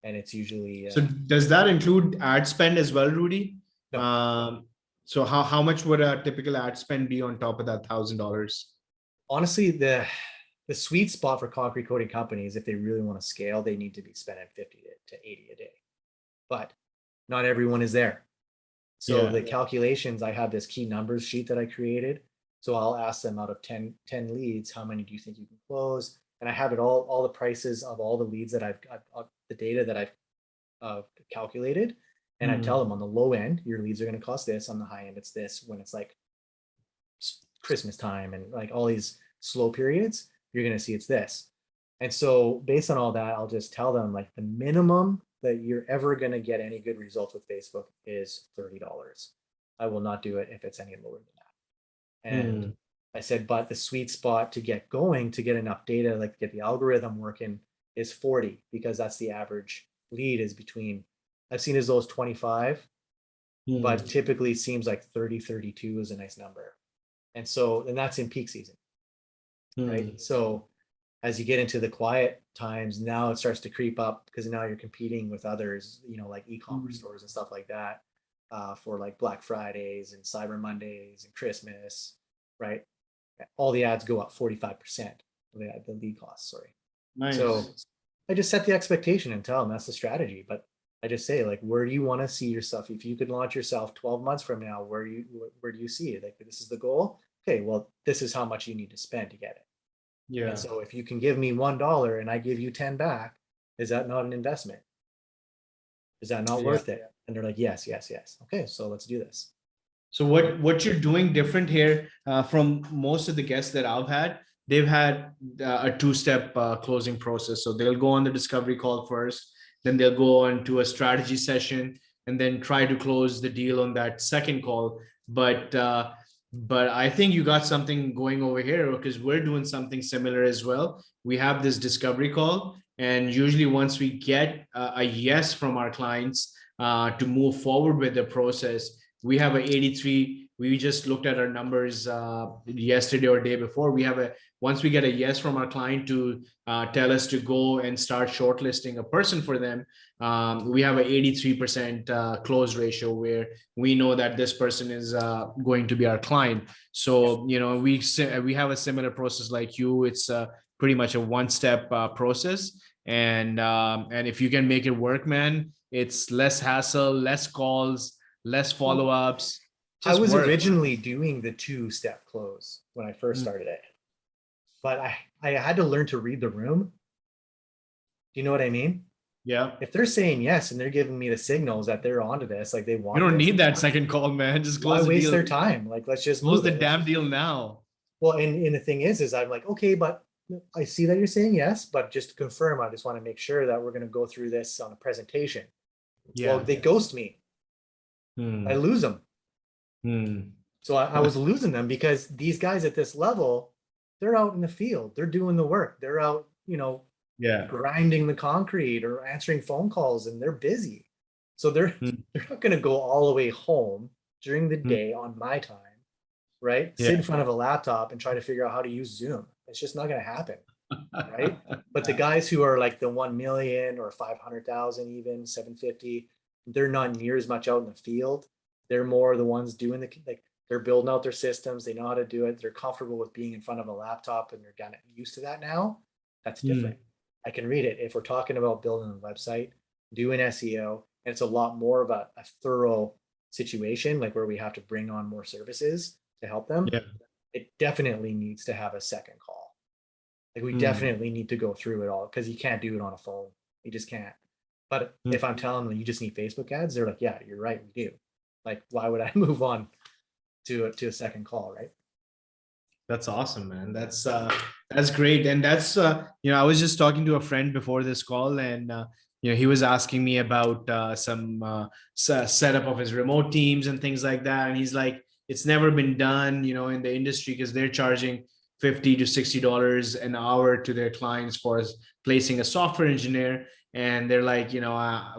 And it's usually. So does that include ad spend as well, Rudy? No. So how much would a typical ad spend be on top of that $1,000? Honestly, the sweet spot for concrete coating companies, if they really want to scale, they need to be spending 50 to 80 a day. But not everyone is there. So the calculations, I have this key numbers sheet that I created. So I'll ask them, out of 10 leads, how many do you think you can close? And I have it all the prices of all the leads that I've the data that I've calculated. And I tell them, on the low end, your leads are going to cost this. On the high end, it's this. When it's like Christmas time and like all these slow periods, you're going to see it's this. And so based on all that, I'll just tell them, like, the minimum that you're ever going to get any good results with Facebook is $30. I will not do it if it's any lower than that. And I said, but the sweet spot to get going, to get enough data, like get the algorithm working, is 40, because that's the average lead is between, I've seen as low as 25, but typically seems like 30, 32 is a nice number. And so, and that's in peak season, right? So as you get into the quiet times, now it starts to creep up, because now you're competing with others, like e-commerce stores and stuff like that, for like Black Fridays and Cyber Mondays and Christmas, right? All the ads go up 45%, the lead costs, sorry. Nice. So I just set the expectation and tell them that's the strategy. But I just say, like, where do you want to see yourself? If you could launch yourself 12 months from now, where do you see it? Like, this is the goal. Okay, well, this is how much you need to spend to get it. Yeah. And so if you can give me $1 and I give you 10 back, is that not an investment? Is that not worth it? And they're like, yes. Okay, so let's do this. So what you're doing different here from most of the guests that I've had, they've had a two-step closing process. So they'll go on the discovery call first, then they'll go on to a strategy session, and then try to close the deal on that second call. But I think you got something going over here, because we're doing something similar as well. We have this discovery call, and usually once we get a yes from our clients to move forward with the process, we have a 83. We just looked at our numbers yesterday or day before. Once we get a yes from our client to tell us to go and start shortlisting a person for them, we have an 83% close ratio, where we know that this person is going to be our client. So, we have a similar process like you. It's pretty much a one-step process. And if you can make it work, man, it's less hassle, less calls, less follow-ups. I was originally doing the two-step close when I first started it, but I had to learn to read the room. Do you know what I mean? Yeah. If they're saying yes and they're giving me the signals that they're onto this, like they want, you don't need that second call, man. Just close the deal. Why waste their time? Like, let's just close the damn deal now. Well, and the thing is I'm like, okay, but I see that you're saying yes, but just to confirm, I just want to make sure that we're going to go through this on a presentation. Yeah. Well, they ghost me. I lose them. So I was losing them, because these guys at this level, they're out in the field, they're doing the work, they're out, grinding the concrete or answering phone calls, and they're busy. So they're not going to go all the way home during the day on my time, right? Sit in front of a laptop and try to figure out how to use Zoom. It's just not going to happen. right? But the guys who are like the 1 million or 500,000, even 750, they're not near as much out in the field. They're more the ones doing like they're building out their systems. They know how to do it. They're comfortable with being in front of a laptop and they're kind of used to that now. That's different. I can read it. If we're talking about building a website, doing SEO, and it's a lot more of a thorough situation, like where we have to bring on more services to help them, Yeah. it definitely needs to have a second call. Like we Hmm. definitely need to go through it all because you can't do it on a phone. You just can't. But if I'm telling them you just need Facebook ads, they're like, yeah, you're right, we do. Like, why would I move on to a second call, right? That's awesome, man. That's great. And that's I was just talking to a friend before this call, and he was asking me about some setup of his remote teams and things like that. And he's like, it's never been done, in the industry because they're charging $50 to $60 an hour to their clients for placing a software engineer. And they're like,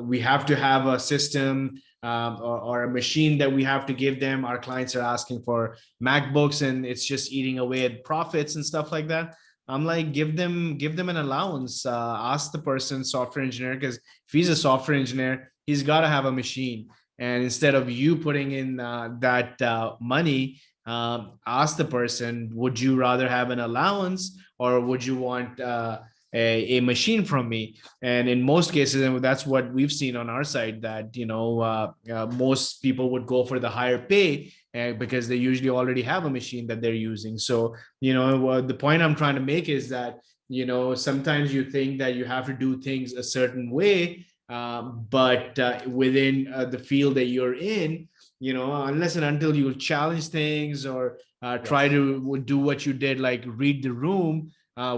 we have to have a system or a machine that we have to give them. Our clients are asking for MacBooks and it's just eating away at profits and stuff like that. I'm like, give them an allowance. Ask the person, software engineer, because if he's a software engineer, he's got to have a machine. And instead of you putting in that money, ask the person, would you rather have an allowance or would you want a machine from me? And in most cases, and that's what we've seen on our side, that most people would go for the higher pay because they usually already have a machine that they're using. So the point I'm trying to make is that sometimes you think that you have to do things a certain way, but within the field that you're in, unless and until you challenge things or try to do what you did, like read the room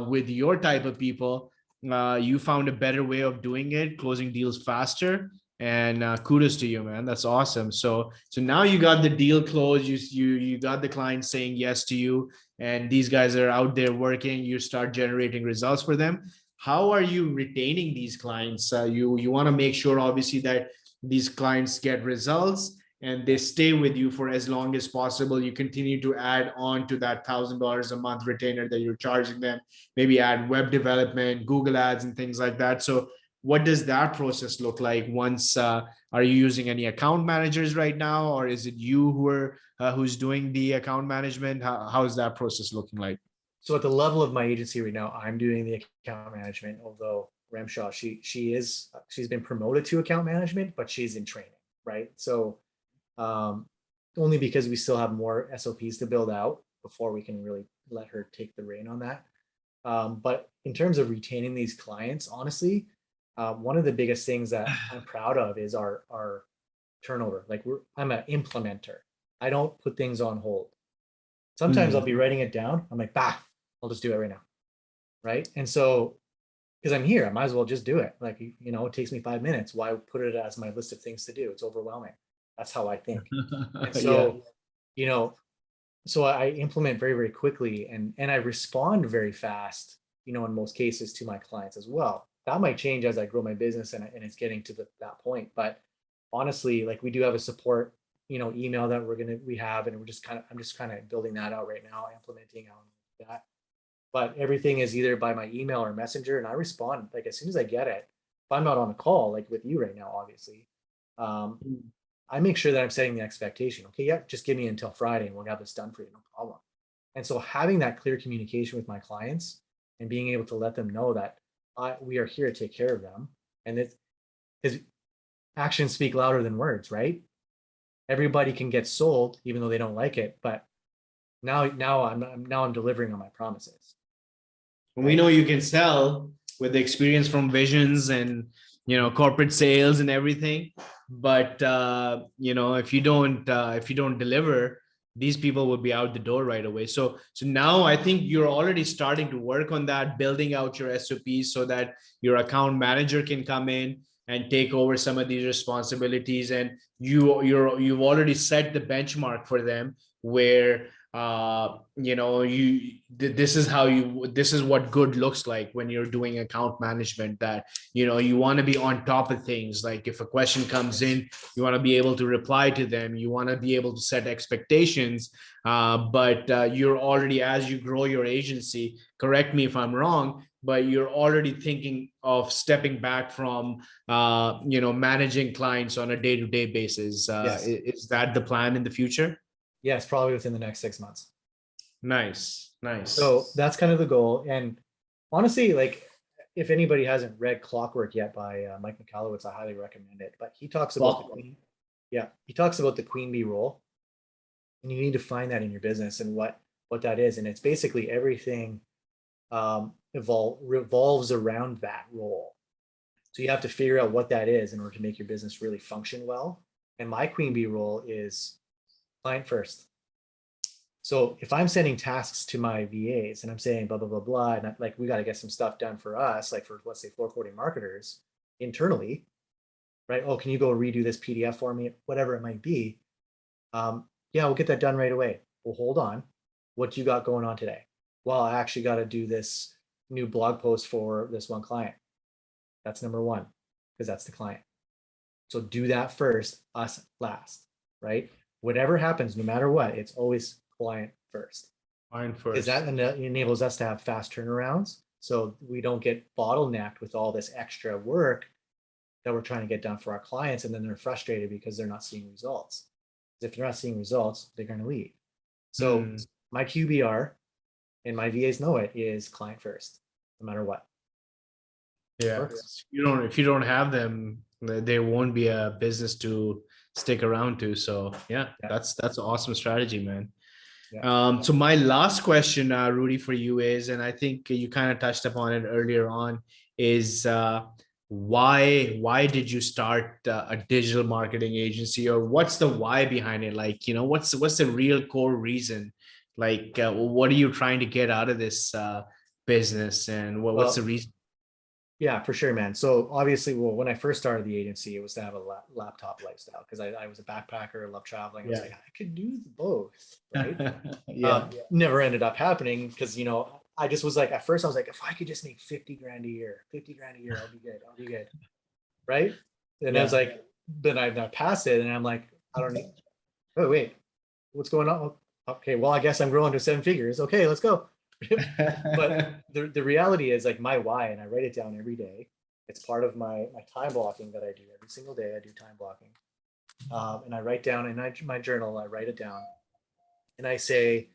with your type of people, you found a better way of doing it, closing deals faster. And kudos to you, man. That's awesome. So now you got the deal closed. You got the client saying yes to you, and these guys are out there working. You start generating results for them. How are you retaining these clients? You want to make sure, obviously, that these clients get results and they stay with you for as long as possible. You continue to add on to that $1,000 a month retainer that you're charging them, maybe add web development, Google ads, and things like that. So what does that process look like once, are you using any account managers right now, or is it you who's doing the account management? How is that process looking like? So at the level of my agency right now, I'm doing the account management, although Ramshaw, she's been promoted to account management, but she's in training, right? So only because we still have more SOPs to build out before we can really let her take the reign on that. But in terms of retaining these clients, honestly, one of the biggest things that I'm proud of is our turnover. Like I'm an implementer. I don't put things on hold. Sometimes I'll be writing it down. I'm like, I'll just do it right now. Right. And so, because I'm here, I might as well just do it. Like, it takes me 5 minutes. Why put it as my list of things to do? It's overwhelming. That's how I think. And so, so I implement very, very quickly and I respond very fast, in most cases to my clients as well. That might change as I grow my business and it's getting to that point. But honestly, like we do have a support, email that we have, and I'm just kind of building that out right now, implementing on that. But everything is either by my email or messenger, and I respond like as soon as I get it. If I'm not on a call, like with you right now, obviously, I make sure that I'm setting the expectation. Okay, yeah, just give me until Friday and we'll have this done for you, no problem. And so having that clear communication with my clients and being able to let them know that we are here to take care of them, and it's because actions speak louder than words, right? Everybody can get sold even though they don't like it, but now I'm delivering on my promises. We know you can sell with the experience from visions and corporate sales and everything, but if you don't deliver, these people will be out the door right away. So now I think you're already starting to work on that, building out your SOPs so that your account manager can come in and take over some of these responsibilities, and you've already set the benchmark for them where this is how this is what good looks like when you're doing account management, that you want to be on top of things. Like if a question comes in, you want to be able to reply to them, you want to be able to set expectations. But you're already, as you grow your agency, correct me if I'm wrong, but you're already thinking of stepping back from managing clients on a day-to-day basis. Yes. Is that the plan in the future? Yes, probably within the next 6 months. Nice. So that's kind of the goal. And honestly, like if anybody hasn't read Clockwork yet by Mike Michalowicz, I highly recommend it. But he talks about he talks about the queen bee role, and you need to find that in your business and what that is. And it's basically everything revolves around that role. So you have to figure out what that is in order to make your business really function well. And my queen bee role is client first. So if I'm sending tasks to my VAs and I'm saying blah, blah, blah, blah, and like, we got to get some stuff done for us, like for, let's say, floor quoting marketers internally, right? Oh, can you go redo this PDF for me? Whatever it might be. Yeah, we'll get that done right away. Well, hold on. What you got going on today? Well, I actually got to do this new blog post for this one client. That's number one, because that's the client. So do that first, us last, right? Whatever happens, no matter what, it's always client first. Client first. Because that enables us to have fast turnarounds, so we don't get bottlenecked with all this extra work that we're trying to get done for our clients, and then they're frustrated because they're not seeing results. If they're not seeing results, they're going to leave. So my QBR, and my VAs know it, is client first, no matter what. Yeah, if you don't have them, there won't be a business to stick around to. So yeah. That's an awesome strategy, man. Yeah. So my last question, Rudy, for you is, and I think you kind of touched upon it earlier on, is why did you start a digital marketing agency, or what's the why behind it? Like, what's the real core reason? Like, what are you trying to get out of this business, and what's the reason? Yeah, for sure, man. So obviously, well, when I first started the agency, it was to have a laptop lifestyle, because I was a backpacker, loved traveling. I was like, I could do both, right? Never ended up happening because, I just was like, at first I was like, if I could just make 50 grand a year, I'll be good. Right. And I was like, then I passed it and I'm like, I don't need, oh, wait, what's going on? Okay, well, I guess I'm growing to 7 figures. Okay, let's go. But the reality is, like, my why, and I write it down every day. It's part of my time blocking that I do every single day. I do time blocking, and I write down in my journal. I write it down, and I say,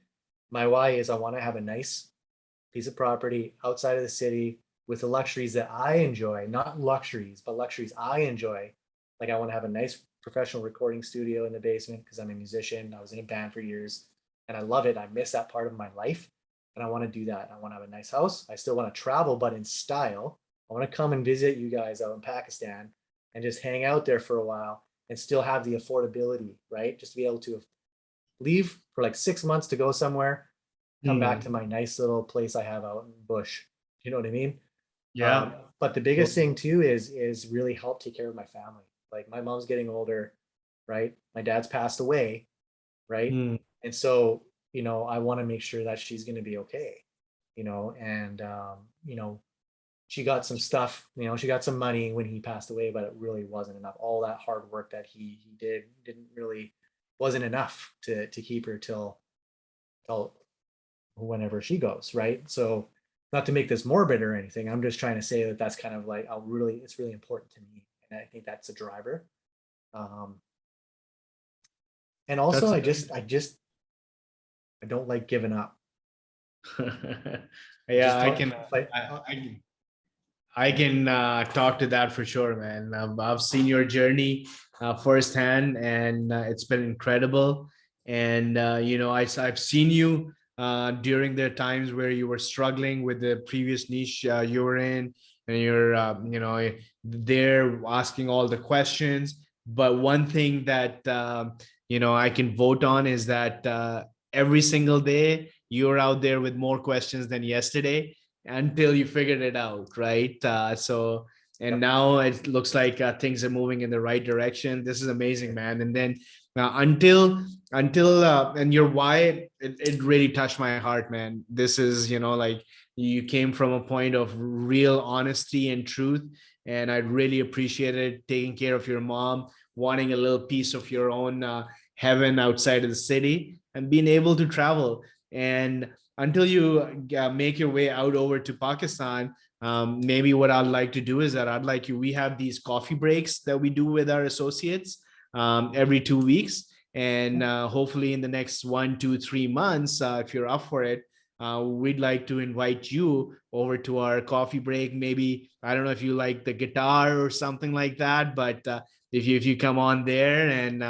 my why is I want to have a nice piece of property outside of the city with the luxuries that I enjoy, not luxuries, but luxuries I enjoy. Like, I want to have a nice professional recording studio in the basement because I'm a musician. I was in a band for years, and I love it. I miss that part of my life. And I want to do that. I want to have a nice house. I still want to travel, but in style. I want to come and visit you guys out in Pakistan and just hang out there for a while and still have the affordability, right? Just to be able to leave for like 6 months to go somewhere, come back to my nice little place I have out in the bush. You know what I mean? Yeah. But the biggest thing too is really help take care of my family. Like, my mom's getting older, right? My dad's passed away, right? And so, I want to make sure that she's going to be okay, and, she got some stuff, she got some money when he passed away, but it really wasn't enough. All that hard work that he wasn't enough to keep her till whenever she goes. Right. So, not to make this morbid or anything, I'm just trying to say that that's kind of like, it's really important to me. And I think that's a driver. And also I don't like giving up. I can talk to that for sure, man. I've seen your journey firsthand, and it's been incredible. And I've seen you during the times where you were struggling with the previous niche you were in, and you're there asking all the questions. But one thing that I can vote on is that every single day you're out there with more questions than yesterday, until you figured it out, right? And now it looks like things are moving in the right direction. This is amazing, man. And then And your why, it really touched my heart, man. This is, like, you came from a point of real honesty and truth, and I really appreciated taking care of your mom, wanting a little piece of your own heaven outside of the city, and being able to travel. And until you make your way out over to Pakistan, maybe what I'd like to do is that we have these coffee breaks that we do with our associates every 2 weeks. And hopefully in the next 1, 2, 3 months, if you're up for it, we'd like to invite you over to our coffee break. Maybe, I don't know if you like the guitar or something like that, but if you come on there, and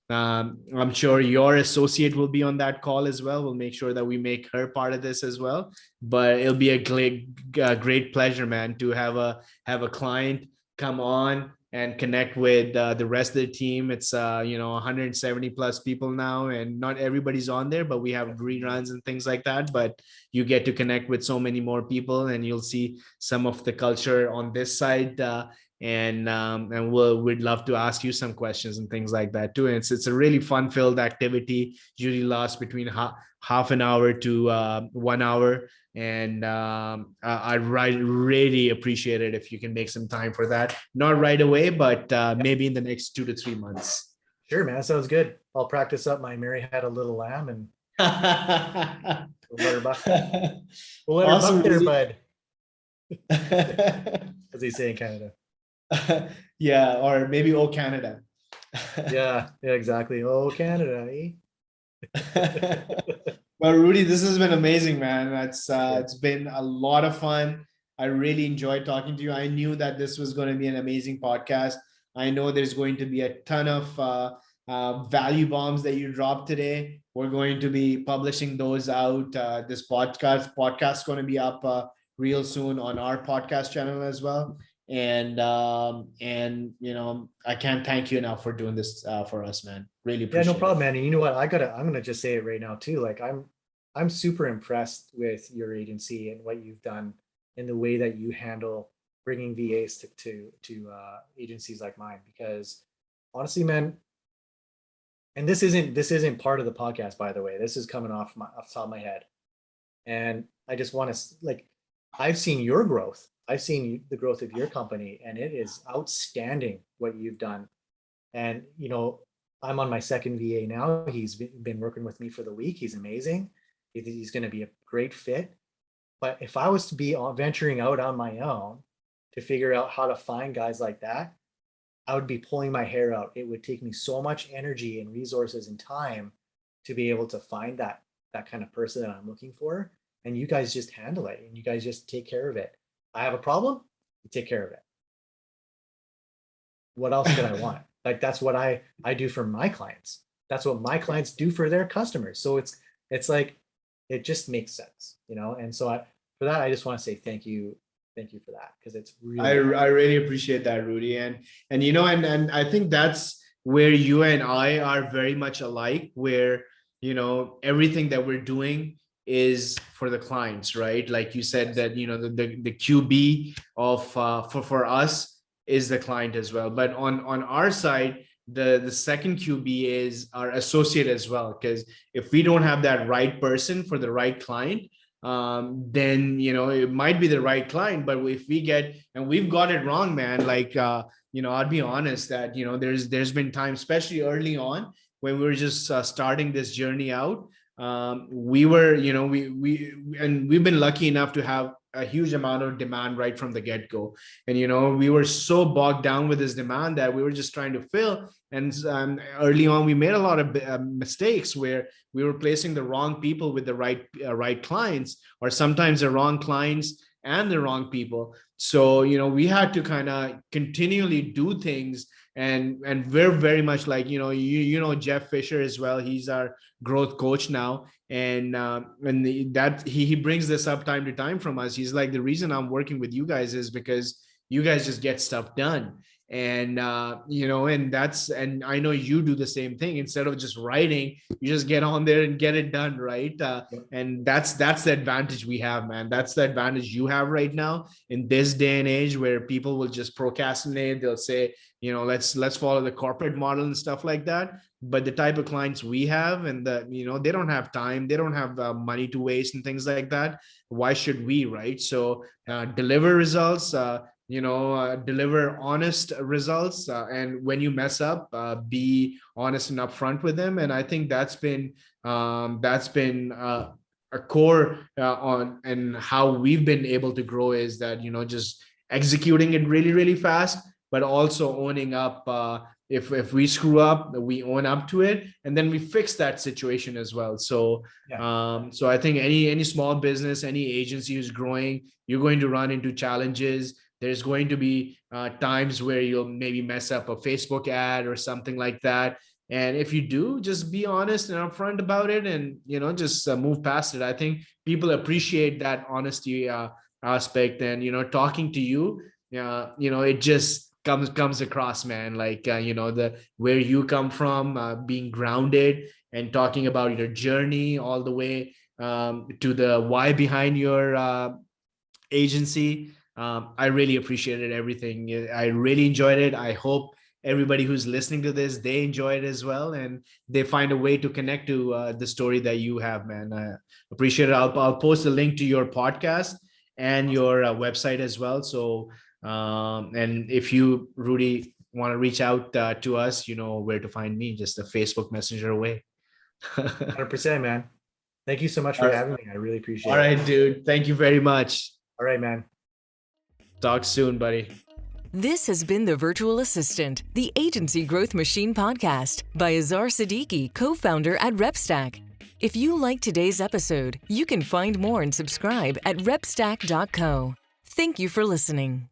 I'm sure your associate will be on that call as well. We'll make sure that we make her part of this as well. But it'll be a great pleasure, man, to have a client come on and connect with the rest of the team. It's 170 plus people now, and not everybody's on there, but we have reruns and things like that. But you get to connect with so many more people, and you'll see some of the culture on this side. And we'd love to ask you some questions and things like that too. And it's a really fun filled activity. Usually lasts between half an hour to 1 hour. And I'd really appreciate it if you can make some time for that. Not right away, but maybe in the next 2 to 3 months. Sure, man. That sounds good. I'll practice up my Mary Had a Little Lamb, and we'll let her buck. We'll let Awesome, her buck there, Rudy. bud. As they say in Canada. Yeah, or maybe "Oh Canada." Yeah, exactly. Oh, Canada, eh? Well, Rudy, this has been amazing, man. It's been a lot of fun. I really enjoyed talking to you. I knew that this was going to be an amazing podcast. I know there's going to be a ton of value bombs that you dropped today. We're going to be publishing those out. This podcast going to be up real soon on our podcast channel as well. And I can't thank you enough for doing this for us, man. Really appreciate Yeah, no problem, it. man. And you know what? I'm gonna just say it right now too. Like I'm super impressed with your agency and what you've done and the way that you handle bringing VAs to agencies like mine. Because honestly, man, and this isn't part of the podcast, by the way. This is coming off the top of my head, and I just want to, like, I've seen your growth. I've seen the growth of your company, and it is outstanding what you've done. And I'm on my second VA now. He's been working with me for the week. He's amazing. He's going to be a great fit. But if I was to be venturing out on my own to figure out how to find guys like that, I would be pulling my hair out. It would take me so much energy and resources and time to be able to find that kind of person that I'm looking for. And you guys just handle it, and you guys just take care of it. I have a problem, you take care of it. What else could I want? Like, that's what I do for my clients. That's what my clients do for their customers. So it's like, it just makes sense, And so for that, I just want to say thank you for that, because it's really. I really appreciate that, Rudy, and I think that's where you and I are very much alike. Where everything that we're doing is for the clients, right? Like you said, that the QB of for us is the client as well. But on our side, the second QB is our associate as well. Because if we don't have that right person for the right client, then it might be the right client, but if we get, and we've got it wrong, man. Like I'd be honest that there's been times, especially early on, when we were just starting this journey out. We were, we've been lucky enough to have a huge amount of demand right from the get-go. And, we were so bogged down with this demand that we were just trying to fill. And early on, we made a lot of mistakes where we were placing the wrong people with the right clients, or sometimes the wrong clients and the wrong people. So, we had to kind of continually do things. And we're very much like, Jeff Fisher as well. He's our growth coach now. And that he brings this up time to time from us. He's like, the reason I'm working with you guys is because you guys just get stuff done. And and I know you do the same thing. Instead of just writing, you just get on there and get it done, right? And that's the advantage we have, man. That's the advantage you have right now in this day and age, where people will just procrastinate. They'll say, let's follow the corporate model and stuff like that. But the type of clients we have, and they don't have time, they don't have money to waste and things like that. Why should we, right? So deliver results, deliver honest results, and when you mess up, be honest and upfront with them. And I think that's been a core on and how we've been able to grow, is that just executing it really, really fast, but also owning up. If we screw up, we own up to it, and then we fix that situation as well. So so I think any small business, any agency who's growing, you're going to run into challenges. There's going to be times where you'll maybe mess up a Facebook ad or something like that. And if you do, just be honest and upfront about it, and just move past it. I think people appreciate that honesty aspect, and talking to you, it just comes across, man. Like the where you come from, being grounded and talking about your journey all the way to the why behind your agency. I really appreciated everything. I really enjoyed it. I hope everybody who's listening to this, they enjoy it as well, and they find a way to connect to the story that you have, man. I appreciate it. I'll post a link to your podcast and your website as well. So and if you, Rudy, want to reach out to us, you know where to find me, just a Facebook Messenger away. 100%, man. Thank you so much for having me. I really appreciate it. All right, dude. Thank you very much. All right, man. Talk soon, buddy. This has been The Virtual Assistant, the Agency Growth Machine podcast by Azar Siddiqui, co-founder at RepStack. If you like today's episode, you can find more and subscribe at repstack.co. Thank you for listening.